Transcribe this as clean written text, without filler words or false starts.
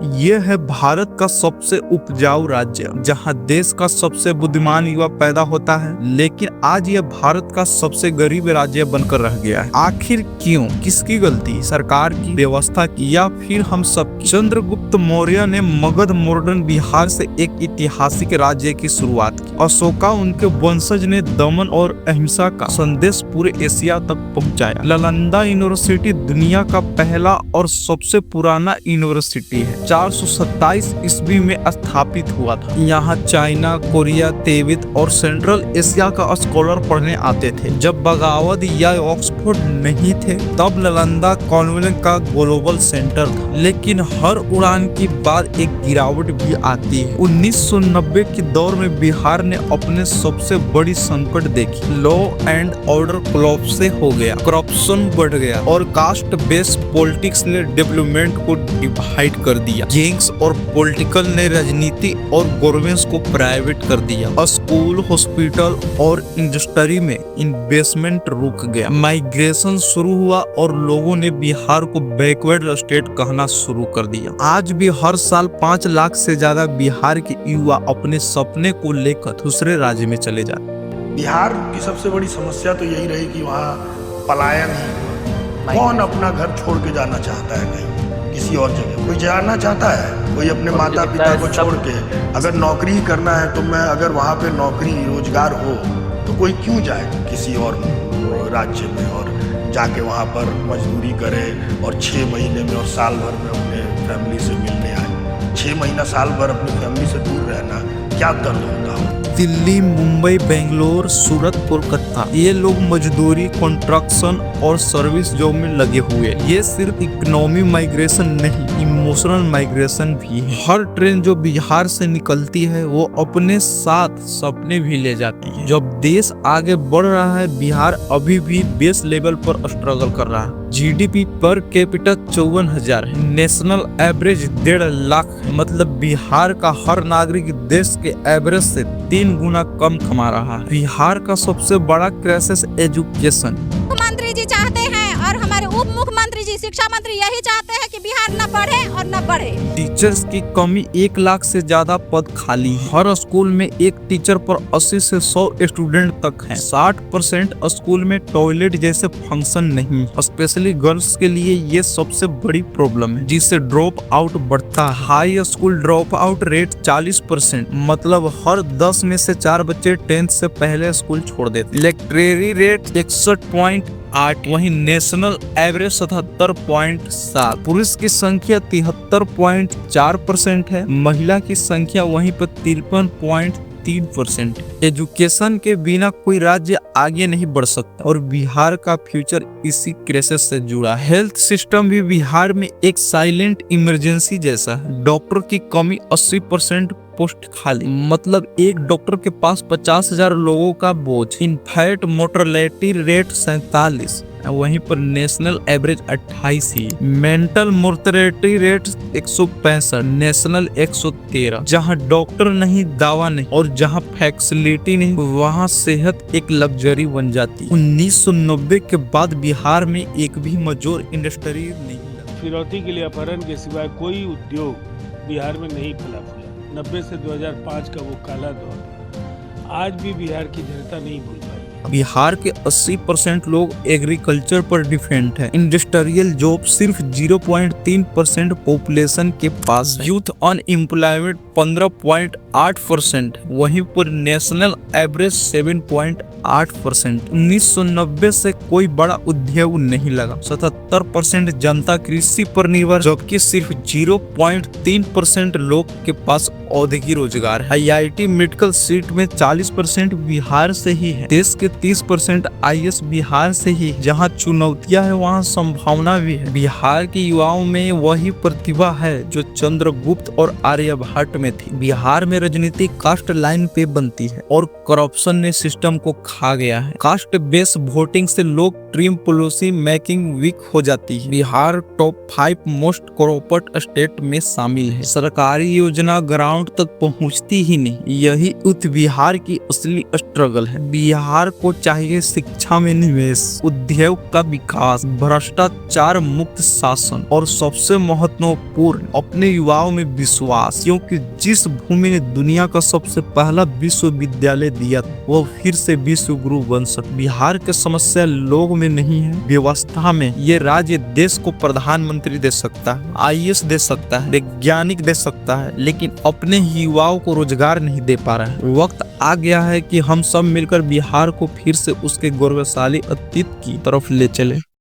ये है भारत का सबसे उपजाऊ राज्य, जहां देश का सबसे बुद्धिमान युवा पैदा होता है, लेकिन आज यह भारत का सबसे गरीब राज्य बनकर रह गया है। आखिर क्यों? किसकी गलती? सरकार की, व्यवस्था की, या फिर हम सब? चंद्रगुप्त मौर्य ने मगध मॉडर्न बिहार से एक ऐतिहासिक राज्य की शुरुआत की। अशोका उनके वंशज ने दमन और अहिंसा का संदेश पूरे एशिया तक पहुंचाया। नालंदा यूनिवर्सिटी दुनिया का पहला और सबसे पुराना यूनिवर्सिटी है। 427 ईस्वी में स्थापित हुआ था। यहाँ चाइना, कोरिया, तिब्बत और सेंट्रल एशिया का स्कॉलर पढ़ने आते थे। जब बगावत या ऑक्सफोर्ड नहीं थे, तब नालंदा कॉन्वेंट का ग्लोबल सेंटर था। लेकिन हर उड़ान के बाद एक गिरावट भी आती है। 1990 के दौर में बिहार ने अपने सबसे बड़ी संकट देखी। लॉ एंड ऑर्डर कोलैप्स हो गया, करप्शन बढ़ गया और कास्ट बेस्ड पॉलिटिक्स ने डेवलपमेंट को डिवाइड कर दिया। गैंग्स और पॉलिटिकल ने राजनीति और गवर्नेंस को प्राइवेट कर दिया। स्कूल, हॉस्पिटल और इंडस्ट्री में इन्वेस्टमेंट रुक गया। माइग्रेशन शुरू हुआ और लोगों ने बिहार को बैकवर्ड स्टेट कहना शुरू कर दिया। आज भी हर साल 5 लाख से ज्यादा बिहार के युवा अपने सपने को लेकर दूसरे राज्य में चले जाते। बिहार की सबसे बड़ी समस्या तो यही रही कि वहाँ पलायन ही, कौन अपना घर छोड़ के जाना चाहता है कहीं किसी और जगह? कोई जाना चाहता है? कोई अपने माता पिता को छोड़ के? अगर नौकरी ही करना है तो मैं अगर वहाँ पे नौकरी रोजगार हो तो कोई क्यों जाए किसी और राज्य में और जाके वहाँ पर मजदूरी करे और 6 महीने में और साल भर में अपने फैमिली से मिलने आए। 6 महीना साल भर अपनी फैमिली से दूर रहना क्या दर्द होता हो। दिल्ली, मुंबई, बेंगलोर, सूरत, कोलकाता, ये लोग मजदूरी, कंस्ट्रक्शन और सर्विस जॉब में लगे हुए। ये सिर्फ इकोनॉमी माइग्रेशन नहीं, इमोशनल माइग्रेशन भी है। हर ट्रेन जो बिहार से निकलती है वो अपने साथ सपने भी ले जाती है। जब देश आगे बढ़ रहा है, बिहार अभी भी बेस लेवल पर स्ट्रगल कर रहा है। जीडीपी पर कैपिटा 54,000 है। नेशनल एवरेज 1.5 लाख है। मतलब बिहार का हर नागरिक देश के एवरेज से 3 गुना कम कमा रहा है। बिहार का सबसे बड़ा क्राइसिस एजुकेशन। मुख्यमंत्री जी चाहते हैं और हमारे उप मुख्यमंत्री जी, शिक्षा मंत्री यही चाहते हैं कि बिहार न पढ़े और न बढ़े। टीचर्स की कमी, 1 लाख से ज्यादा पद खाली है। हर स्कूल में एक टीचर पर 80 से 100 स्टूडेंट तक हैं। 60% स्कूल में टॉयलेट जैसे फंक्शन नहीं। स्पेशली गर्ल्स के लिए ये सबसे बड़ी प्रॉब्लम है, जिससे ड्रॉप आउट बढ़ता है। High school drop out rate 40%, मतलब हर 10 में से 4 बच्चे 10th से पहले स्कूल छोड़ देते। इलेक्ट्रेरी रेट 61.8, वहीं नेशनल एवरेज 77.7। पुरुष की संख्या 73.4% है। महिला की संख्या वहीं पर 53.3%। एजुकेशन के बिना कोई राज्य आगे नहीं बढ़ सकता और बिहार का फ्यूचर इसी क्राइसिस से जुड़ा। हेल्थ सिस्टम भी बिहार में एक साइलेंट इमरजेंसी जैसा है। डॉक्टर की कमी, 80% पोस्ट खाली, मतलब एक डॉक्टर के पास 50,000 लोगों का बोझ। इनफैक्ट मोर्टेलिटी रेट 47, वहीं पर नेशनल एवरेज 28 ही। Mental mortality rate 165, national 113। जहां डॉक्टर नहीं, दवा नहीं और जहां फैसिलिटी नहीं, वहां सेहत एक लग्जरी बन जाती। 1990 के बाद बिहार में एक भी मजदूर इंडस्ट्री नहीं लगा। फिरौती के लिए अपहरण के सिवाय कोई उद्योग बिहार में नहीं फला फूला। 90 से 2005 का वो काला दौर आज भी बिहार की जनता नहीं भूल पाई। बिहार के 80% लोग एग्रीकल्चर पर डिपेंड है। इंडस्ट्रियल जॉब सिर्फ 0.3% पॉपुलेशन के पास है। यूथ अनएम्प्लॉयमेंट 15.8%, वहीं पर नेशनल एवरेज 7.8%। 1990 से कोई बड़ा उद्योग नहीं लगा। 77% जनता कृषि पर निर्भर, जबकि सिर्फ 0.3% लोग के पास औद्योगिक रोजगार है। IIT मेडिकल सीट में 40% बिहार से ही है। देश के 30% IAS बिहार से ही। जहाँ चुनौतियां है वहाँ संभावना भी है। बिहार के युवाओं में वही प्रतिभा है जो चंद्रगुप्त और आर्यभट्ट में थी। बिहार में राजनीति कास्ट लाइन पे बनती है और करप्शन ने सिस्टम को खा गया है। कास्ट बेस्ड वोटिंग से लोग ट्रिम पॉलिसी मेकिंग वीक हो जाती है। Bihar top 5 most corrupt state में शामिल है। सरकारी योजना ग्राउंड तक पहुंचती ही नहीं। यही उत्तर बिहार की असली स्ट्रगल है। बिहार को चाहिए शिक्षा में निवेश, उद्योग का विकास, भ्रष्टाचार मुक्त शासन और सबसे महत्वपूर्ण अपने युवाओं में विश्वास, क्योंकि जिस भूमि ने दुनिया का सबसे पहला विश्वविद्यालय दिया वो फिर से विश्व गुरु बन सके। बिहार की समस्या लोग में नहीं है, व्यवस्था में। ये राज्य देश को प्रधानमंत्री दे सकता है, IAS दे सकता है, वैज्ञानिक दे सकता है, लेकिन अपने ही युवाओं को रोजगार नहीं दे पा रहा है। वक्त आ गया है कि हम सब मिलकर बिहार को फिर से उसके गौरवशाली अतीत की तरफ ले चले।